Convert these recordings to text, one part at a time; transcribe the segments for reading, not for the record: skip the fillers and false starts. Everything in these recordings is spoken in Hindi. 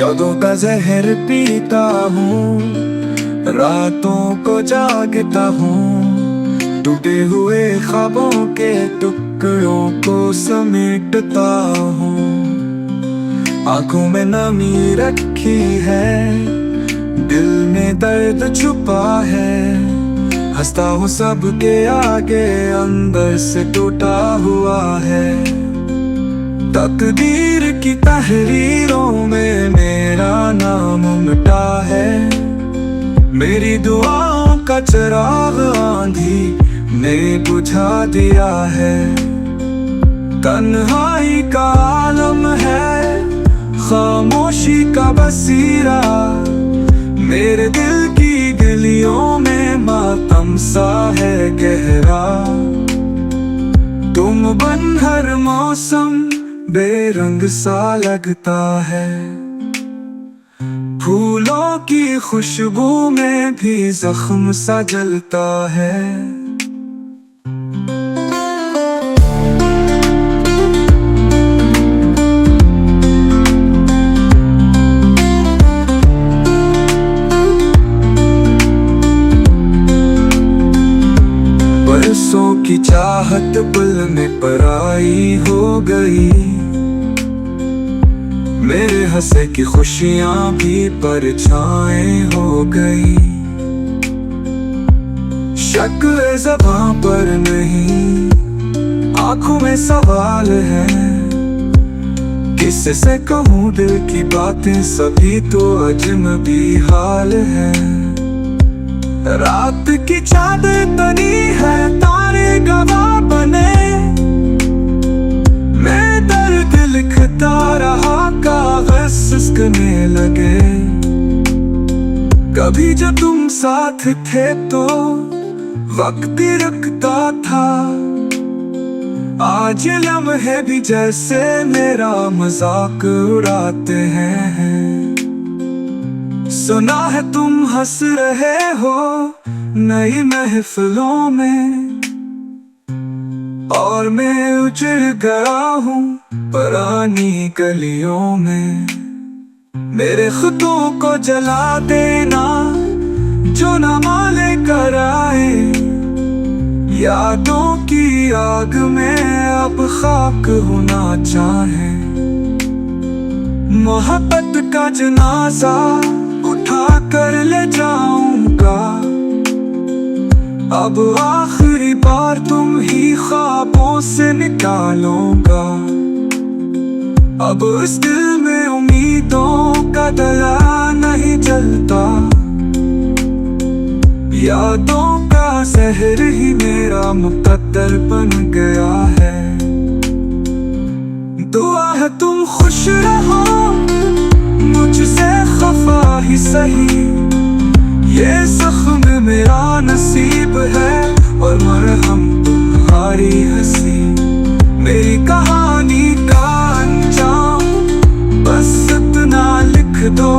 यादों का जहर पीता हूँ, रातों को जागता हूँ, टूटे हुए ख्वाबों के टुकड़ों को समेटता हूँ। आंखों में नमी रखी है, दिल में दर्द छुपा है, हंसता हूँ सबके आगे, अंदर से टूटा हुआ है। तकदीर की तहरीरों में मेरा नाम मिटा है, मेरी दुआओं का चिराग आंधी ने बुझा दिया है। तन्हाई का आलम है, खामोशी का बसीरा, मेरे दिल की गलियों में मातम सा है गहरा। तुम बन हर मौसम बेरंग सा लगता है, फूलों की खुशबू में भी जख्म सा जलता है। बरसों की चाहत पल में पराई हो गई, मेरे हंसे की खुशियां भी परछाएं हो गई। शक ज़बां पर नहीं, आंखों में सवाल है, किससे कहूँ दिल की बातें, सभी तो अजनबी हाल है। रात की चादर तनी है, तारे गवाह बने, मैं दर्द लिखता रहा, कागज सिसकने लगे। कभी जब तुम साथ थे तो वक्त भी रखता था, आज लम्हे भी जैसे मेरा मजाक उड़ाते हैं। सुना है तुम हंस रहे हो नई महफिलों में, और मैं उजड़ गया हूँ पुरानी गलियों में। मेरे खुदों को जला देना जो न माले कर आए, यादों की आग में अब खाक होना चाहे। मोहब्बत का जनाजा उठा कर ले जाऊंगा, अब आखिरी बार तुम ही ख्वाबों से निकालूंगा। अब इस दिल में उम्मीदों का दया नहीं जलता, यादों का जहर ही मेरा मुकद्दर बन गया है। दुआ है तुम खुश रहो, मुझसे खफा ही सही, ये जख्म मेरा नसीब है, और मरहम तुम्हारी हंसी। मेरी कहानी का अंजाम बस इतना लिख दो,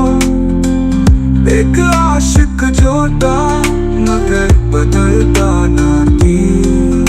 एक आशिक जो था मगर बदलता ना थी।